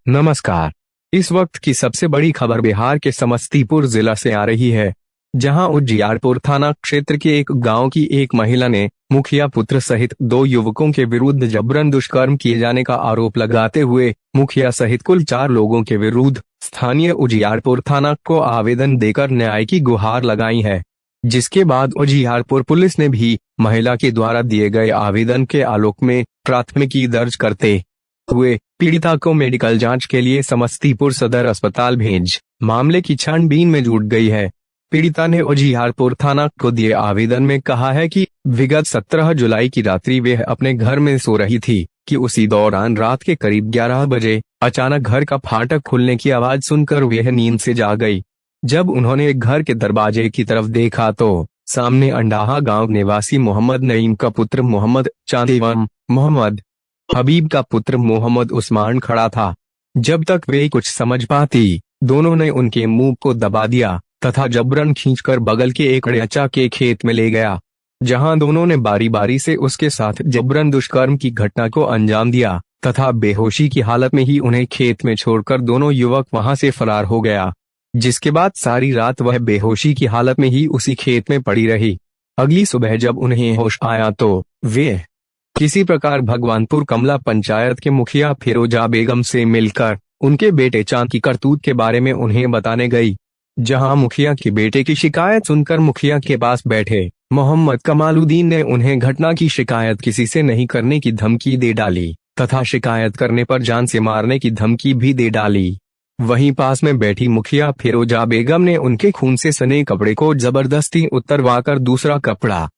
नमस्कार। इस वक्त की सबसे बड़ी खबर बिहार के समस्तीपुर जिला से आ रही है, जहां उजियारपुर थाना क्षेत्र के एक गांव की एक महिला ने मुखिया पुत्र सहित 2 युवकों के विरुद्ध जबरन दुष्कर्म किए जाने का आरोप लगाते हुए मुखिया सहित कुल 4 लोगों के विरुद्ध स्थानीय उजियारपुर थाना को आवेदन देकर न्याय की गुहार लगाई है। जिसके बाद उजियारपुर पुलिस ने भी महिला के द्वारा दिए गए आवेदन के आलोक में प्राथमिकी दर्ज करते हुए पीड़िता को मेडिकल जांच के लिए समस्तीपुर सदर अस्पताल भेज मामले की छानबीन में जुट गई है। पीड़िता ने उजियारपुर थाना को दिए आवेदन में कहा है कि विगत 17 जुलाई की रात्रि वह अपने घर में सो रही थी कि उसी दौरान रात के करीब 11 बजे अचानक घर का फाटक खुलने की आवाज सुनकर वह नींद से जाग गई। जब उन्होंने घर के दरवाजे की तरफ देखा तो सामने अंडाहा गांव निवासी मोहम्मद नईम का पुत्र मोहम्मद चांद एवं मोहम्मद हबीब का पुत्र मोहम्मद उस्मान खड़ा था। जब तक वे कुछ समझ पाती, दोनों ने उनके मुंह को दबा दिया तथा जबरन खींचकर बगल के एक अड़ेचा के खेत में ले गया, जहां दोनों ने बारी बारी से उसके साथ जबरन दुष्कर्म की घटना को अंजाम दिया तथा बेहोशी की हालत में ही उन्हें खेत में छोड़कर दोनों युवक वहां से फरार हो गया। जिसके बाद सारी रात वह बेहोशी की हालत में ही उसी खेत में पड़ी रही। अगली सुबह जब उन्हें होश आया तो वे किसी प्रकार भगवानपुर कमला पंचायत के मुखिया फिरोजा बेगम से मिलकर उनके बेटे चांद की करतूत के बारे में उन्हें बताने गई। जहां मुखिया के बेटे की शिकायत सुनकर मुखिया के पास बैठे मोहम्मद कमालुद्दीन ने उन्हें घटना की शिकायत किसी से नहीं करने की धमकी दे डाली तथा शिकायत करने पर जान से मारने की धमकी भी दे डाली। वहीं पास में बैठी मुखिया फिरोजा बेगम ने उनके खून से सने कपड़े को जबरदस्ती उतरवाकर दूसरा कपड़ा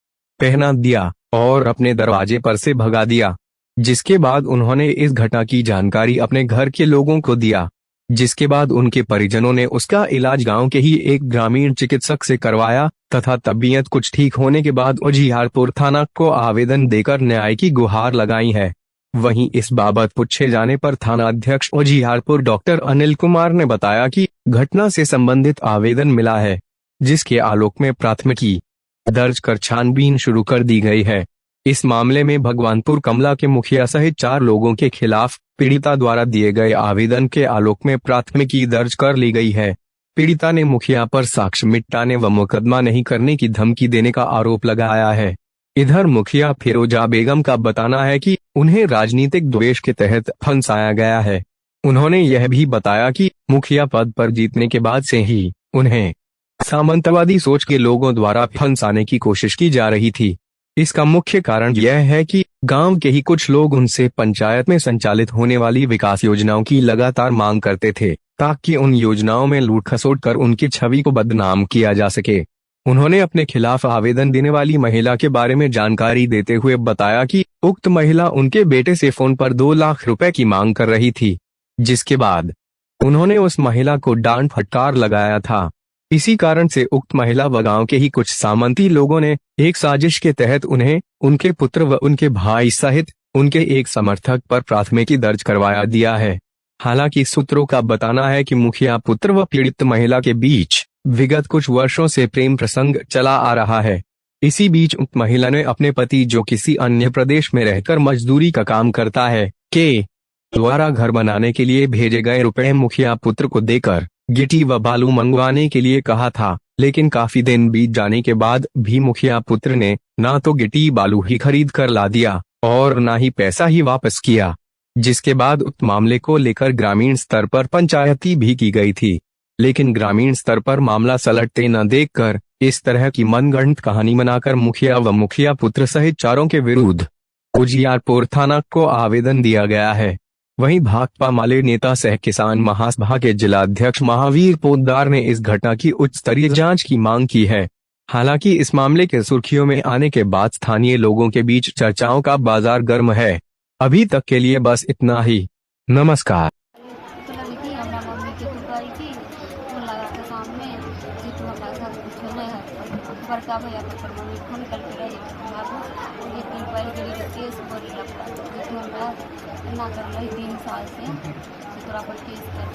पहना दिया और अपने दरवाजे पर से भगा दिया। जिसके बाद उन्होंने इस घटना की जानकारी अपने घर के लोगों को दिया। जिसके बाद उनके परिजनों ने उसका इलाज गांव के ही एक ग्रामीण चिकित्सक से करवाया तथा तबीयत कुछ ठीक होने के बाद उजियारपुर थाना को आवेदन देकर न्याय की गुहार लगाई है। वहीं इस बाबत पूछे जाने पर थाना अध्यक्ष उजियारपुर डॉक्टर अनिल कुमार ने बताया कि घटना से संबंधित आवेदन मिला है, जिसके आलोक में प्राथमिकी दर्ज कर छानबीन शुरू कर दी गई है। इस मामले में भगवानपुर कमला के मुखिया सहित 4 लोगों के खिलाफ पीड़िता द्वारा दिए गए आवेदन के आलोक में प्राथमिकी दर्ज कर ली गई है। पीड़िता ने मुखिया पर साक्ष्य मिटाने व मुकदमा नहीं करने की धमकी देने का आरोप लगाया है। इधर मुखिया फिरोजा बेगम का बताना है कि उन्हें राजनीतिक द्वेष के तहत फंसाया गया है। उन्होंने यह भी बताया कि मुखिया पद पर जीतने के बाद से ही उन्हें सामंतवादी सोच के लोगों द्वारा फंसाने की कोशिश की जा रही थी। इसका मुख्य कारण यह है कि गांव के ही कुछ लोग उनसे पंचायत में संचालित होने वाली विकास योजनाओं की लगातार मांग करते थे, ताकि उन योजनाओं में लूट खसोट कर उनकी छवि को बदनाम किया जा सके। उन्होंने अपने खिलाफ आवेदन देने वाली महिला के बारे में जानकारी देते हुए बताया कि उक्त महिला उनके बेटे से फोन पर 2 लाख रुपए की मांग कर रही थी। जिसके बाद उन्होंने उस महिला को डांट फटकार लगाया था। इसी कारण से उक्त महिला व गांव के ही कुछ सामंती लोगों ने एक साजिश के तहत उन्हें, उनके पुत्र व उनके भाई सहित उनके एक समर्थक पर प्राथमिकी दर्ज करवाया दिया है। हालांकि सूत्रों का बताना है कि मुखिया पुत्र व पीड़ित महिला के बीच विगत कुछ वर्षों से प्रेम प्रसंग चला आ रहा है। इसी बीच उक्त महिला ने अपने पति, जो किसी अन्य प्रदेश में रहकर मजदूरी का काम करता है, के द्वारा घर बनाने के लिए भेजे गए रुपए मुखिया पुत्र को देकर गिट्टी व बालू मंगवाने के लिए कहा था। लेकिन काफी दिन बीत जाने के बाद भी मुखिया पुत्र ने ना तो गिट्टी बालू ही खरीद कर ला दिया और ना ही पैसा ही वापस किया। जिसके बाद उक्त मामले को लेकर ग्रामीण स्तर पर पंचायती भी की गई थी, लेकिन ग्रामीण स्तर पर मामला सलटते न देखकर इस तरह की मनगढ़ंत कहानी बनाकर मुखिया व मुखिया पुत्र सहित 4 के विरुद्ध उजियारपुर थाना को आवेदन दिया गया है। वहीं भाकपा माले नेता सह किसान महासभा के जिलाध्यक्ष महावीर पोद्दार ने इस घटना की उच्च स्तरीय जांच की मांग की है। हालांकि इस मामले के सुर्खियों में आने के बाद स्थानीय लोगों के बीच चर्चाओं का बाजार गर्म है। अभी तक के लिए बस इतना ही। नमस्कार। बड़का भैया पर मम्मी फोन करके रही बाबू ये 3 बार के लिए केस बोली लपड़ा तो हमरा ना कर रही 3 साल से तोरा पर केस कर